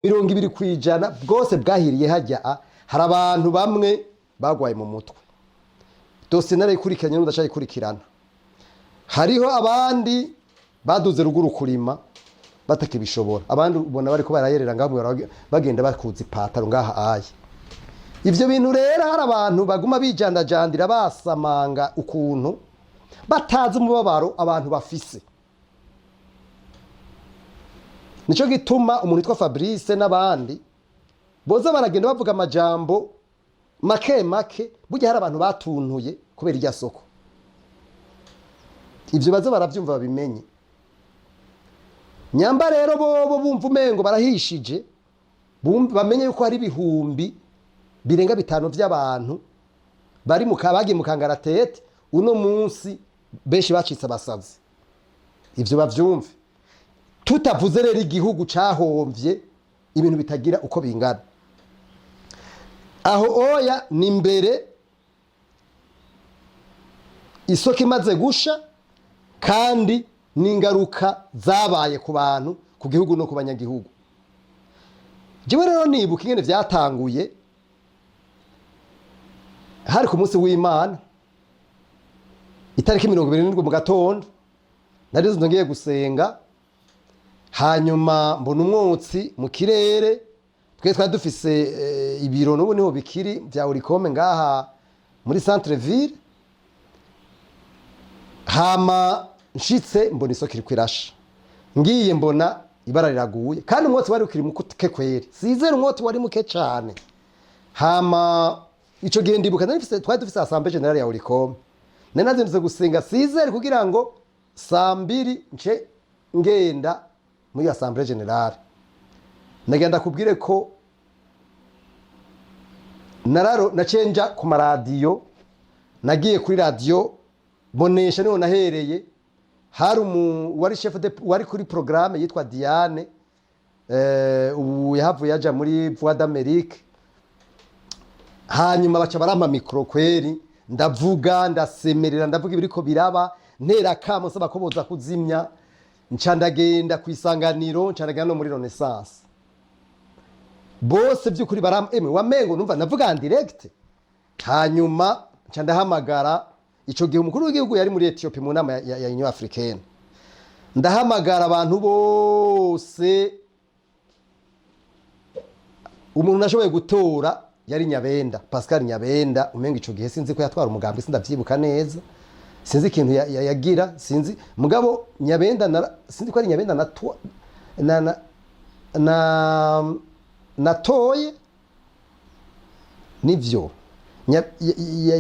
20% bwose bwahiriye hajya hari abantu bamwe bagwaye mu mutwe dose narayikurikiranye n'udashayikurikirana hariho abandi baduze ruguru kurima batakibishobora abandi ubona bari ko barayerera ngabo bagenda bakuza ipataro ngaha aye ivyo bintu rero hari abantu baguma bijandajandira basamanga ukuntu batazi umubabaro abantu bafise nico gituma umuntu witwa Fabrice n'abandi boza baragenda bavuga amajambo make burya hari abantu batuntuye kubera irya soko ivyo baza baravyumva babimenye nyamba rero bo bumva umengo barahishije bamenye yuko hari ibihumbi birenga 5 by'abantu bari bagiye mu kangaratete uno munsi benshi bacitse abasazi ivyo bavyumve tutavuze rero igihugu cahomvye ibintu bitagira uko bingana aho oya ni mbere isoko imaze gusha kandi n'ingaruka zabaye ku bantu ku gihugu no ku banyagihugu jewe rero nibuka ingene vyatanguye hari ku munsi w'Imana itariki 27 mu gatondo nari ngiye gusenga hanyuma mbona umwotsi mu kirere twari dufise ibiro n'ubu niho bikiri bya Urikome ngaha muri centre ville hama nshitse mbona isoko iri kwirasha ngiye mbona ibara riraguye kandi umwotsi wari ukiri muke kweri sizera umwotsi wari muke cyane hama ico gihe ndibuka twari dufise assemblée générale ya Urikome nanazinduze gusenga sizera kugira ngo saa 2 nce ngenda muri assemblée générale nagenda kubwire ko nacenja ku maradiyo nagiye kuri radio bonesha niho nahereye hari wari chef de wari kuri programme yitwa Diane ubu yahavuye yaja muri Voix d'Amérique hanyuma baca barampa micro kweri ndavuga ndasemerera ndavuga ibiriko biraba ntera kamo saba ko boza kuzimya ncandagenda kwisanganiro ncandagenda no muri Renaissance bose byukuri wamengo numva navuga direct hanyuma ncandahamagara ico gihe umukuru w'igihugu yari muri Ethiopia mu nama ya Union Africaine ndahamagara abantu bose umuntu nashoboye gutora yari Nyabenda Pascal Nyabenda umenga ico gihe sinzi ko yatwara umugambi sindavyibuka neza sinzi ikintu yagira sinzi mugabo Nyabenda sinzi ko ari Nyabenda natoye nivyo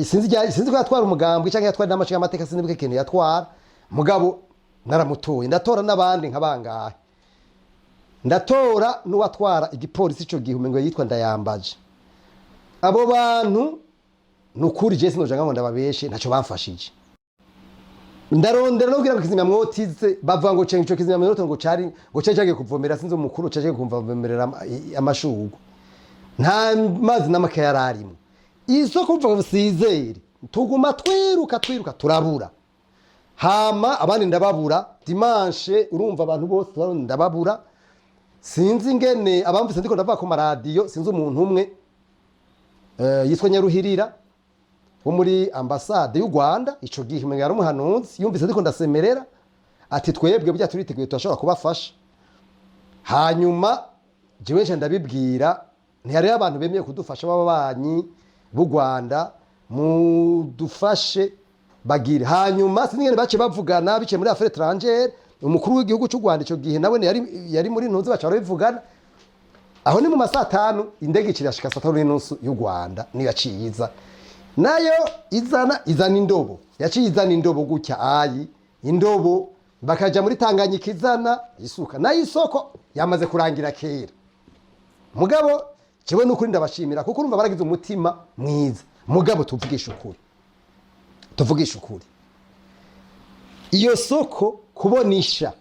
sinzi ko yatwara umugambi cyangwa yatwara n'amashinga amateka sinzi ikintu yatwara mugabo naramutoye ndatora n'abandi nkabangahe ndatora n'uwatwara igipolisi ico gihe umengo yitwa Ndayambaje abo bantu nukuri je sinojanga ngo ndababeshe ntaco bamfashije ndarondera no kugira ngo kizimya mwotize bavuga ngo cengo kizimya mwoto ngo cyaje kuvomera sinzi umukuru cyaje kumvomerera amashurwe nta mazi n'amaka yararimo izo kumva busizere tuguma twiruka turabura hama abandi ndababura dimanche urumva abantu bose ndababura sinzi ngene abamvise ndiko ndava ku maradiyo sinzi umuntu umwe yitwa Nyaruhirira wo muri ambassade y'u Rwanda ico gihe umenga yari umuhanuzi yumvise ndiko ndasemerera ati twebwe burya turiteguye turashobora kubafasha hanyuma jewe nje ndabibwira ntihari abantu bemeye kudufasha babanyi b'u Rwanda mudufashe bagire hanyuma sinigene bace bavugana bice muri affaires étrangères umukuru w'igihugu cy'u Rwanda ico gihe nawe yari muri ntuzi baca bivugana aho ni mu masaa 5 indege kirashika saa 5:30 y'u Rwanda niyo aciyiza nayo izana indobo yaciye izana indobo gutya ayi indobo bakaja muri Tanganyika izana isuka nayo isoko yamaze kurangira kera mugabo jewe n'ukuri ndabashimira kuko urumva baragize umutima mwiza mugabo tuvugisha ukuri iyo soko kubonisha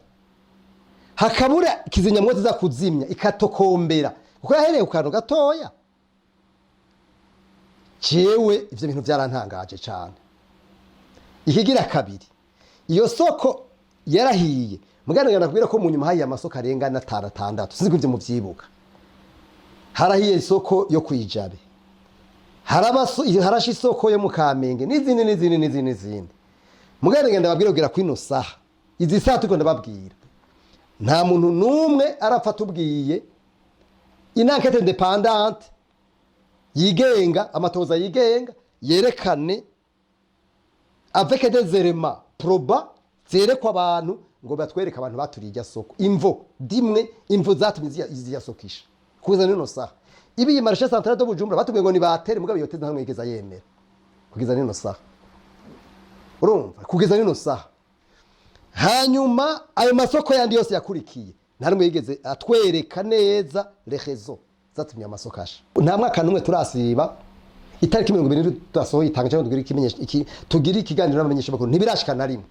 hakabura kizinyamwoto za kuzimya ikatokombera kuko yahereye ku kantu gatoya jewe ivyo bintu byarantangaje cyane ikigira kabiri iyo soko yarahiye muganira nakubwira ko mu nyuma hayi amasoko arenga na 6 sinzi ko ivyo muvyibuka harahiye isoko yo kwijabe, harashe isoko yo mu Kamenge n'izindi mugende ngenda babwira kugira kwino saha izi saha tuko ndababwira nta muntu numwe arafata ubwiye inakete independante yigenga amatoza yigenga yerekane avec des éléments proba zerekwa abantu ngo batwereka abantu baturiye irya soko imvo zatumye izi sokisha kuza nino saha ibi yi marché central de Bujumbura batubwiye ngo ni batere mugabe yoteza hamwe igeza yemera kugiza nino saha urumva kugiza nino saha hanyuma ayo masoko yandi yose yakurikiye ntarimwe yigeze atwereka neza rehezo zatumye amasoko asha nta mwaka numwe turasiba itariki 20 tutasohoye itanga cyangwa tugira ikiganiro n'abamenyesha bakuru ntibirashika na rimwe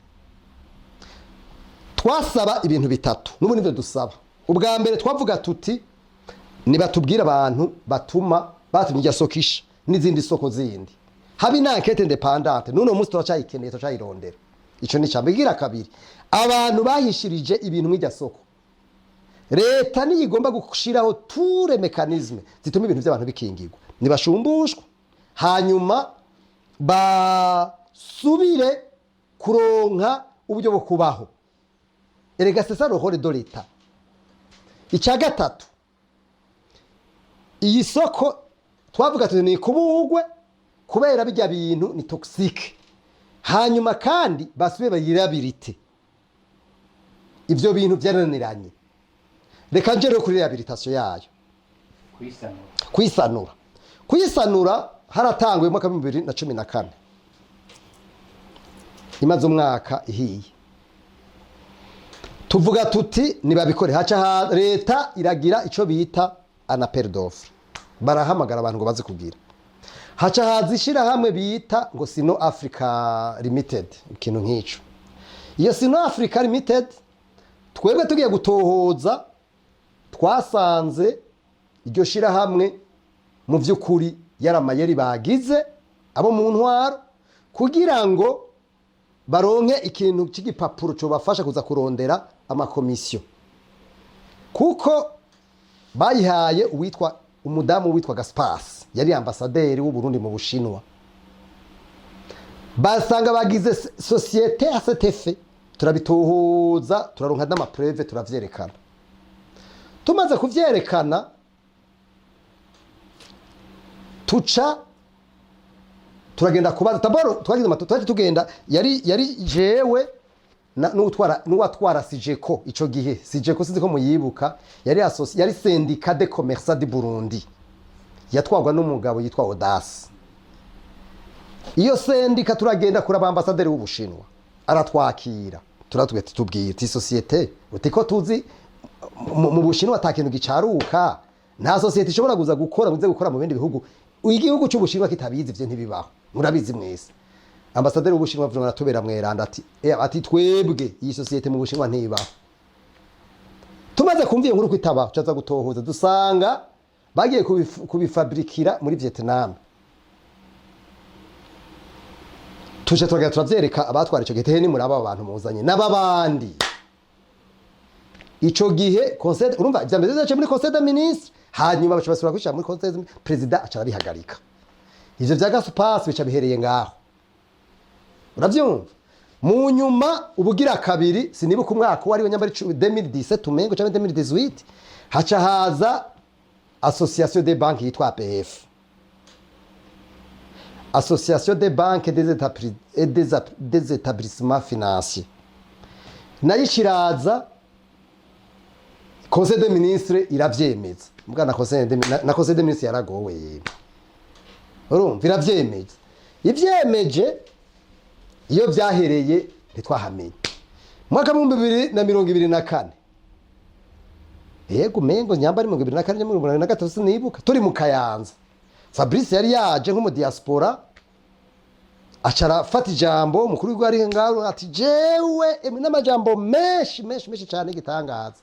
twasaba ibintu bitatu n'ubu nivyo dusaba ubwa mbere twavuga tuti nibatubwira abantu batumye irya sokisha n'izindi soko zindi habi na enquête indépendante nuno musi turacayikeneye turacayirondera ico ni cyambigira kabiri abantu bahishirije ibintu mw'irya soko leta niyigomba gushiraho ture mécanisme zituma ibintu by'abantu bikingirwa nibashumbushwa hanyuma basubire kuronka uburyo bwo kubaho erega c'est ça le rôle de l'État. Icya gatatu iyi soko twavuga tuti ni kubugwe kubera bijya bintu ni toxique hanyuma kandi basubire bayirabilite ivyo bintu byaraniranye reka nje rero kuri rehabilitation yayo kuyisanura haratangwe mu mwaka 2014 imaze umwaka ihiye tuvuga tuti nibabikore haca leta iragira ico bita un appel d'offre barahamagara abantu ngo baze kugira haca hazishira hamwe bita ngo Sino Africa Limited ikintu nk'ico iyo Sino Africa Limited twebwe tugiye gutohoza twasanze iryo shira hamwe mu vy'ukuri yaramayeri bagize abo mu ntwaro kugira ngo baronke ikintu c'igipapuro cyo bafasha kuza kurondera amakomisiyo kuko bayihaye umudamu witwa Gaspasi yari ambasaderi w'u Burundi mu Bushinwa basanga bagize societe à cet effet turabitohoza turaronka n'amapreve turavyerekana tumaze kuvyerekana tuca turagenda kubaza taboro twagize matatu tugenda yari jewe n'uwatwara Sijeko ico gihe Sijeko sizi ko muyibuka yari syndicat de commerce du Burundi yatwagwa n'umugabo yitwa Audace iyo syndicat turagenda kuri abambasaderi w'Ubushinwa aratwakira turatubwira tubwira ti societe utiko tuzi mu Bushinwa atakintu gicaruka nta societe ishobora guza gukora mu bindi bihugu igihugu cy'Ubushinwa kitabizi ivyo ntibibaho murabizi mwese ambasaderi w'Ubushinwa avuga aratubera mweranda ati twebwe iyi societe mu Bushinwa ntibaho tumaze kumviye nkuru kwitaba cyaza gutohoza dusanga bagiye kubifabrikira muri Vietnam tuje turavyereka abatwara ico gihe ni muri aba bantu muzanye n'ababandi ico gihe conseil urumva ivyambere zaje muri conseil des ministres hanyuma baca basubira kwishira muri conseil des ministres president aca bihagarika ivyo vya Gaspasi bica bihereye ngaho uravyumva mu nyuma ubugira kabiri sinibuka umwaka wari nyambari 2017 umengo cyangwa 2018 haca haza association des banques yitwa APF association des banques des établissements financiers nayishiraza conseil des ministres iravyemeza mbwana conseil des ministres yaragowe yeme urumva iravyemeza ivyemeje iyo byahereye ntitwahamenye mwaka 2024 yego mengo nyambari 2024 sinibuka turi mu Kayanza Fabrice yari yaje nko mu diaspora acara fata ijambo mukuru w'ari ngaro ati jewe n'amajambo menshi cyane gitangaza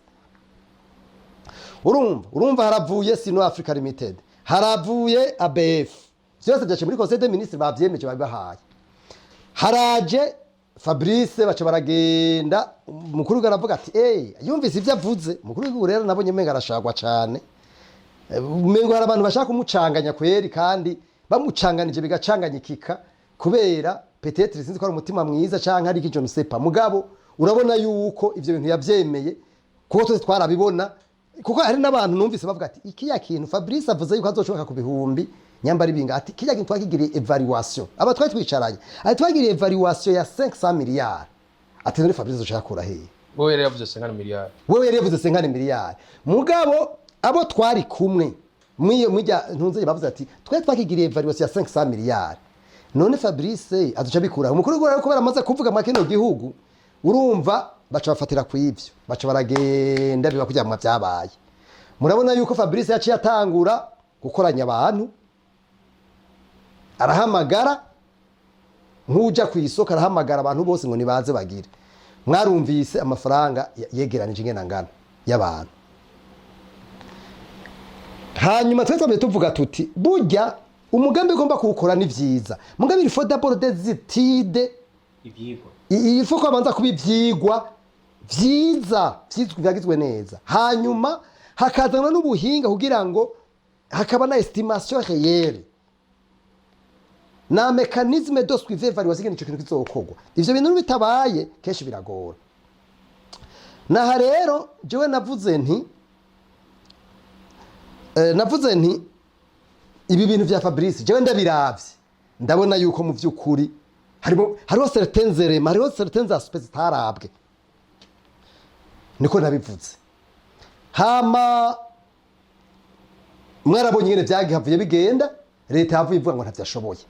urumva haravuye Sino Africa Limited haravuye ABF byose byaje muri conseil des ministres bavyemeje babibahaye haraje Fabrice baca baragenda mukuru w'aravuga ati yumvise ivyo avuze mukuru w'u rero nabonye menga arashagwa cyane umengo hari abantu bashaka kumucanganya kweri kandi bamucanganije bigacanganyikika kubera peut-être sinzi ko ari umutima mwiza canke ari kijo misepa mugabo urabona yuko ivyo bintu yavyemeye kuko twese twarabibona kuko hari n'abantu numvise bavuga ati ikiya kintu Fabrice avuze yuko azoshoka ku bihumbi nyambari binga ati kiya kintu twakigiriye evaluation aba twari twicaranye ati twagiriye evaluation ya 500 miliyari ati none Fabrice azoshaka kura hehe wowe yari yavuze 50 miliyari wowe yari yavuze 50 miliyari mugabo abo twari kumwe mwijya ntunze bavuze ati twe twakigiriye evaluation ya 500 miliyari none Fabrice azoca bikura umukuru w'u kubera amaze kuvuga mu kino gihugu urumva baca bafatira ku ivyo baca baragenda biba kujya mu byabaye murabona yuko Fabrice yaciye atangura gukoranya abantu arahamagara nkuja ku isoko arahamagara abantu bose ngo nibaze bagire mwarumvise amafaranga yegeranije ingena ngana y'abantu hanyuma twese tuvuga tuti burya umugambi ugomba kuwukora ni vyiza mugambi il faut d'abord des études ivyigwa il faut kubanza kubivyigwa vyiza vyagizwe neza hanyuma hakazana n'ubuhinga kugira ngo hakaba na estimation réelle na mécanisme de suivi évaluation ico kintu kizokorwa ivyo bintu bitabaye kenshi biragora naha rero jewe navuze nti ibi bintu vya Fabrice jewe ndabiravye ndabona yuko mu vy'ukuri hariho certains éléments hariho certains aspects zitarabwe niko nabivuze hama mwarabonye ingene vyagihavuye bigenda leta yavuye ivuga ngo ntavyashoboye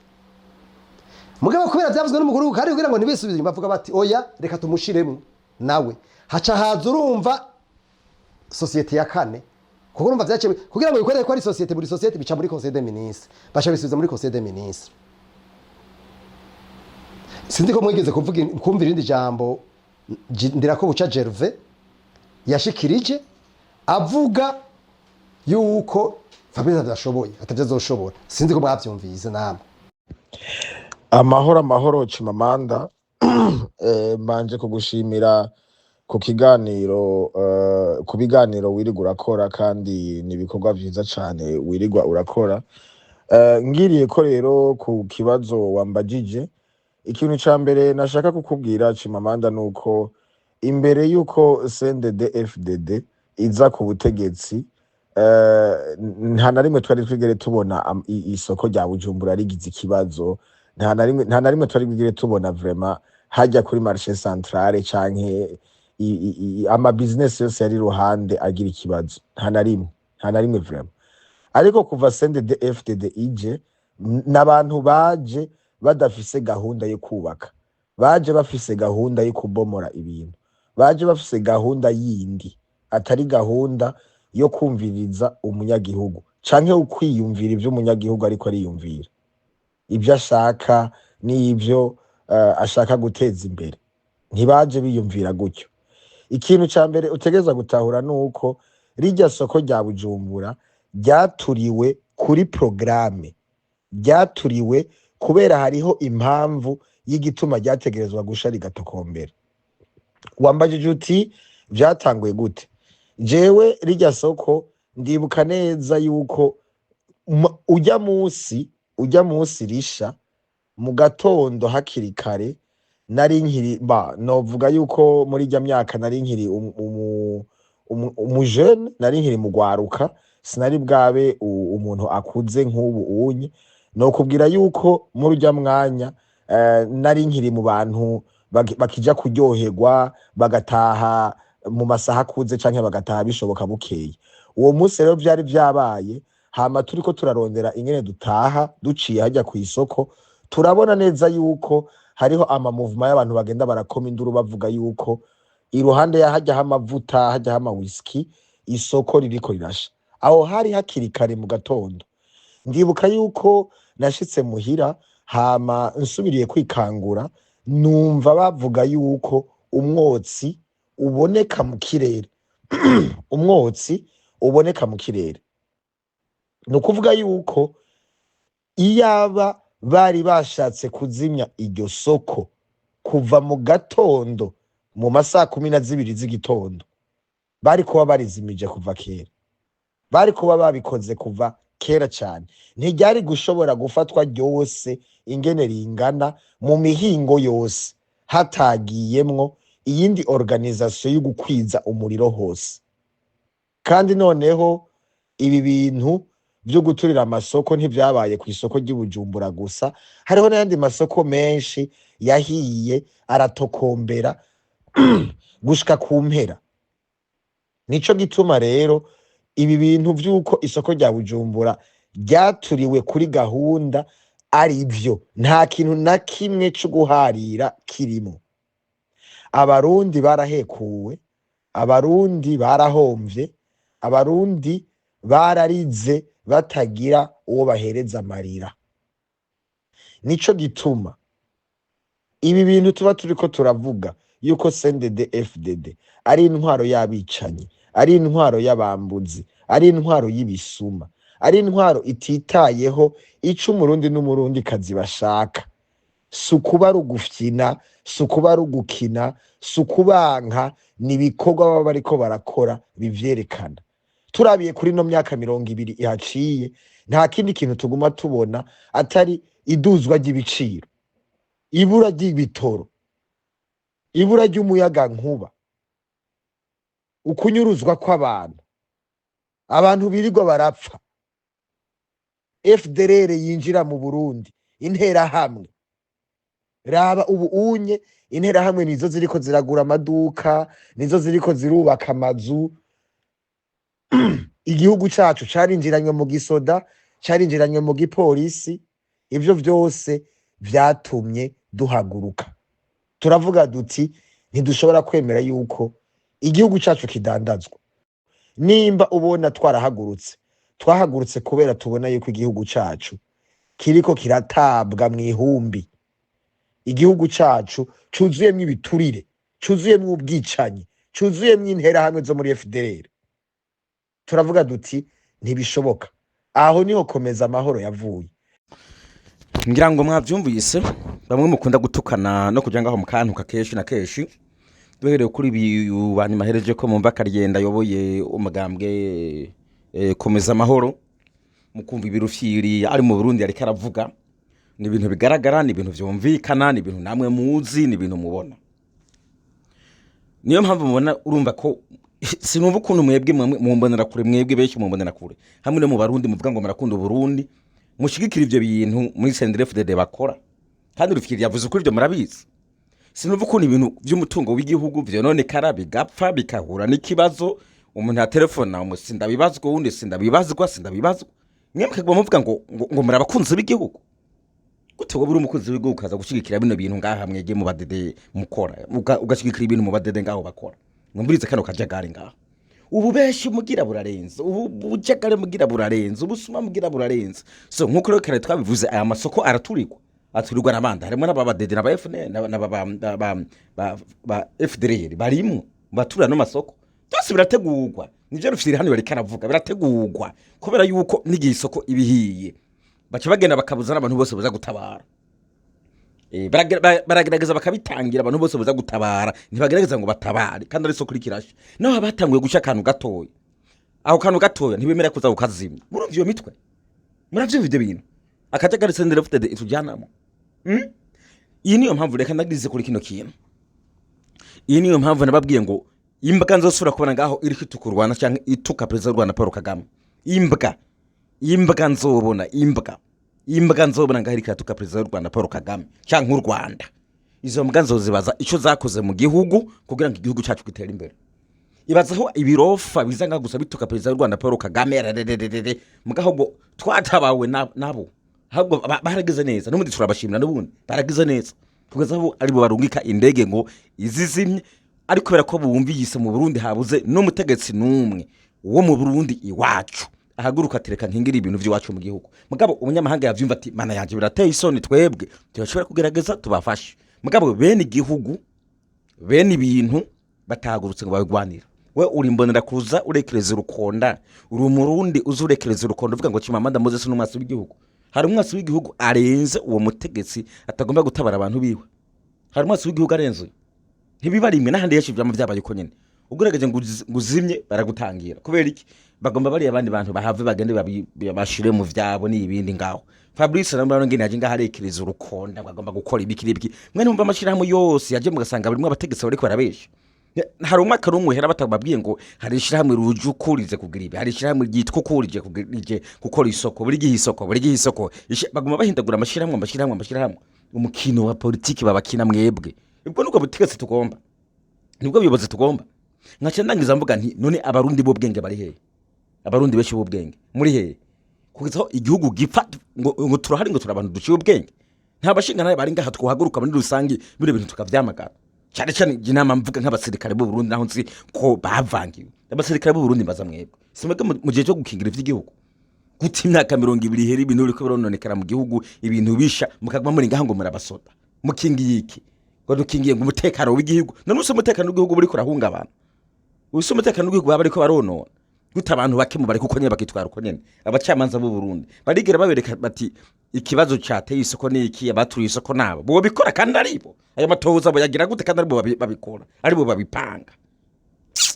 mugabo kubera vyavuzwe n'umukuru kandi kugira ngo ntibisubize bavuga bati oya reka tumushiremo nawe haca haza urumva societe ya kane kuko urumva vyaciye kugira ngo bikorere ko ari societe buri societe bica muri conseil des ministres bacha bisubiza muri conseil des ministres sinzi ko mwigeze kumvira irindi jambo ndirako buca Gervais yashikirije avuga yuko Fabrice adashoboye atavyazoshobora sinzi ko mwavyumvise namwe amahoro Chimamanda manje kugushimira ku kiganiro ku biganiro wirigwa urakora kandi nibikorwa vyiza cane wirigwa urakora ngiriye ko rero ku kibazo wambajije ikintu ca mbere nashaka kukubwira Chimamanda nuko imbere yuko CNDD-FDD iza ku butegetsi nta na rimwe twari twigere tubona isoko rya Bujumbura rigize ikibazo nta na rimwe twari twigere tubona vraiment hajya kuri marché centrale canke ama business yose yari ruhande agira ikibazo nta na rimwe vraiment ariko kuva CNDD-FDD ije n'abantu baje badafise gahunda yo kubaka baje bafise gahunda yo kubomora ibintu baje bafise gahunda yindi atari gahunda yo kumviriza umunyagihugu canke ukwiyumvira ivyo umunyagihugu ariko ariyumvira ibyo ashaka n'ibyo ashaka guteza imbere ntibaje biyumvira gutyo ikintu ca mbere utegeza gutahura nuko rijya soko rya Bujumbura ryaturiwe kuri programme ryaturiwe kubera hariho impamvu y'igituma ryategerezwa gusha rigatokombera wambajije uti vyatanguye gute jewe rijya soko ndibuka neza yuko ujya munsi risha mu gatondo hakiri kare nari nkiri novuga yuko muri rya myaka nari nkiri umujene nari nkiri mugwaruka sinari bwabe umuntu akuze nk'ubu unye no kubwira yuko muri rya mwanya nari nkiri mu bantu bakija kuryoherwa bagataha mu masaha akuze canke bagataha bishoboka bukeye uwo munsi rero byari byabaye hama turiko turarondera ingene dutaha duciye hajya ku isoko turabona neza yuko hariho ama movement y'abantu bagenda barakoma induru bavuga yuko iruhande ya hajya amavuta hajya ama whisky isoko ririko rirasha aho hari hakiri kare mu gatondo ndibuka yuko nashitse muhira hama nsubiriye kwikangura numva bavuga yuko umwotsi uboneka mu kirere umwotsi uboneka mu kirere no kuvuga yuko iyaba bari bashatse kuzimya iryo soko kuva mu gatondo mu masaha 12 z'igitondo bari kuba barizimije kuva kera bari kuba babikoze kuva kera cyane, ntiryari gushobora gufatwa ryose ingene ringana mu mihingo yose hatagiyemwo iyindi organisation yo gukwiza umuriro hose. Kandi noneho ibi bintu byo guturira amasoko ntibyabaye ku isoko ry'Ibujumbura gusa, hariho n'ayandi masoko menshi yahiye aratokombera gushika ku mpera. Nico gituma rero ibi bintu by'uko isoko rya Bujumbura ryaturiwe kuri gahunda ari byo, nta kintu na kimwe cyo guharira kirimo. Abarundi barahekuwe, abarundi barahomvye, abarundi bararize batagira uwo bahereza amarira. Nico gituma ibi bintu tuba turiko turavuga yuko CNDD-FDD ari intwaro y'abicanyi, ari intwaro y'abambuzi, ari intwaro y'ibisuma, ari intwaro ititayeho ico umurundi n'umurundi kazi bashaka. Sukuba rugufyina, sukuba rugukina, sukubanka, nibikorwa baba bariko barakora bivyerekana. Turabiye kuri no myaka 20 ihaciye, nta kindi kintu tuguma tubona atari iduzwa ry'ibiciro, ibura ry'ibitoro, ibura ry'umuyaga nkuba, ukunyuruzwa kw'abantu, abantu birirwa barapfa. FDLR yinjira mu Burundi, intera hamwe. Raba ubu unye intera hamwe nizo ziriko ziragura amaduka, nizo ziriko zirubaka amazu. Igihugu cacu carinjiranywe mu gisoda, carinjiranywe mu gipolisi. Ivyo vyose vyatumye duhaguruka. Turavuga duti ntidushobora kwemera yuko igihugu cacu kidandazwa. Nimba ubona twahagurutse kubera tubona yuko igihugu cacu kiriko kiratabwa mw'ihumbi. Igihugu cacu cuzuyemwo ibiturire, cuzuyemwo ubwicanyi, cuzuyemwo intera hamwe zo muri FDLR. Turavuga duti ntibishoboka. Aho niho komeza amahoro yavuye. Ngira ngo mwavyumvise, bamwe mukunda gutukana no kuja ngaho mu kantu kakeshi na keshi. Duhereye kuri banyuma mahereje ko mumva Karyenda yoboye umugambwe komeza amahoro, mukumva ibirufyiri ari mu Burundi ariko aravuga. Ni ibintu bigaragara, ni ibintu vyumvikana, ni ibintu namwe muzi, ni ibintu mubona. Niyo mpamvu mubona urumva ko sinumva ukuntu mwebwe mumbonera kure, mwebwe benshi mumbonera kure. Hamwe no mu Barundi muvuga ngo murakunda Burundi, mushigikira ivyo bintu muri CNDD-FDD bakora. Kandi rufyiri yavuze kuri ivyo murabizi. Sinumva ukuntu ibintu vy'umutungo w'igihugu vyononekara bigapfa bikahura n'ikibazo, umuntu ya telefone umusinda bibazwa undi sindabibazwa. Mwebwe kagwa muvuga ngo murabakunze b'igihugu. Gute ngo buri umukunzi w'igihugu kaza gushigikira bino bintu ngaha mwege mu badede mukora, ugashigikira ibintu mu badede ngaho bakora. Mwumvirize kano kajagari ngaho. Ubu beshi mugira burarenze, ubu bujagare mugira burarenze, ubusuma mugira burarenze. So nkuko rero kare twabivuze aya masoko aturirwa n'abandi, harimo n'ababadede n'aba FNL ba FDLR barimo batura no masoko. Byose birategurwa. Nivyo rufyiri hano bari karavuga birategurwa kubera yuko n'igihe isoko ibihiye. Baca bagenda bakabuza n'abantu bose baza gutabara. Baragerageza bakabitangira abantu bose baza gutabara, ntibagerageza ngo batabare kandi ari soko likirashe. Naho batanguye gushya kantu gatoya. Aho kantu gatoya ntibemera kuza ukazimya. Murumva iyo mitwe? Muravyo ivyo bintu. Akajagari CNDD-FDD itujyanamo. Iyi niyo mpamvu reka ndagirize kuri kino kintu. Iyi niyo mpamvu nababwiye ngo imbwa nzosura kubona ngaho iri kwitukurwana cyangwa ituka President w'u Rwanda Paul Kagame. Imbwa nzobona ngaho iri kwituka President w'u Rwanda Paul Kagame cyangwa u Rwanda. Izo mbwa nzozibaza ico zakoze mu gihugu kugira ngo igihugu cyacu gitere imbere. Ibazaho ibirofa bizanga gusa bituka President w'u Rwanda Paul Kagame mugaho twatabawe nabo. Ahubwo barageze neza n'umundi turabashimira n'ubundi baragize neza kugeza aho ari bo barungika indege ngo izizimye, ariko kubera ko bumviyise mu Burundi habuze no mutegetsi numwe wo mu Burundi iwacu ahaguruka tereka nkingira ibintu by'iwacu mu gihugu. Mugabo umunyamahanga yavyumva ati mana yanje birateye isoni, twebwe turashobora kugerageza tubafashe. Mugabo bene igihugu bene ibintu batahagurutse ngo babigwanira. We uri mbonera kuza urekereza urukonda, uri umurundi uzurekereza urukonda uvuga ngo Chimamanda Moses n'umwasi w'igihugu. Hari umwasi w'igihugu arenze uwo mutegetsi atagomba gutabara abantu biwe. Hari umwasi w'igihugu arenze. Ntibibarimwe n'ahandi yashivye mu byabaye uko nyene. Ugerageje ngo uzimye baragutangira. Kubera iki? bagomba bari abandi bantu bahave bagende bashire mu vyabo n'ibindi ngaho Fabrice namurano ngene yaje ngaharekereza urukonda bagomba gukora ibiki mwe numva amashirahamwe yose yaje mugasanga barimo abategetsi bariko barabesha hari umwaka rumwe hera batababwiye ngo hari ishirahamwe ruje ukurize kugira ibi hari ishirahamwe ryitwa ukurije kugira gukora isoko buri gihe isoko bagomba bahindagura amashirahamwe umukino wa politiki babakina mwebwe ubwo nuko butegetsi tugomba nibwo biyobozi tugomba nkaca ndangiza mvuga nti none abarundi bo bwenge bari hehe abarundi beshe bo bwenge muri hehe kugizaho igihugu gipfa ngo turahari ngo turabantu duciye ubwenge nta bashinga naye bari ngaha twahaguruka muri rusangi bire bintu tukavyamagana cyane inama mvuga nk'abasirikare b'u Burundi naho nzi ko bavangiwe abasirikare b'u Burundi baza mwebwe simwege mu gihe cyo gukingira ivy'igihugu guti imyaka 200 heri ibintu biriko birononekara mu gihugu ibintu bisha mukagwa muri ngaha ngo murabasoda mukingiye iki ngo dukingiye ngo umutekano w'igihugu none umutekano w'igihugu buri kurahunga abantu umutekano w'igihugu baba ariko baronona guta abantu bakemu bari kuko nyene bakitwara uko nyene abacamanza b'u Burundi barigera babereka bati ikibazo cyateye isoko niki abaturiye isoko nabo bo bikora kandi aribo ayo matoza bo yagira gute kandi aribo babikora aribo babipanga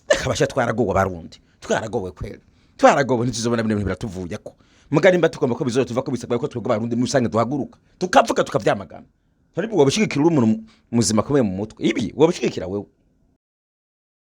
akabasha twaragowe Barundi twaragowe kwera twaragowe ntizobona bine biratuvuye ko mugari mba tugomba ko bizoye tuva ko bisabwa ko twego Barundi musange duhaguruka tukavuga tukavyamagana aribo wabishigikira umuntu muzima komeye mu mutwe ibi wabishigikira wewe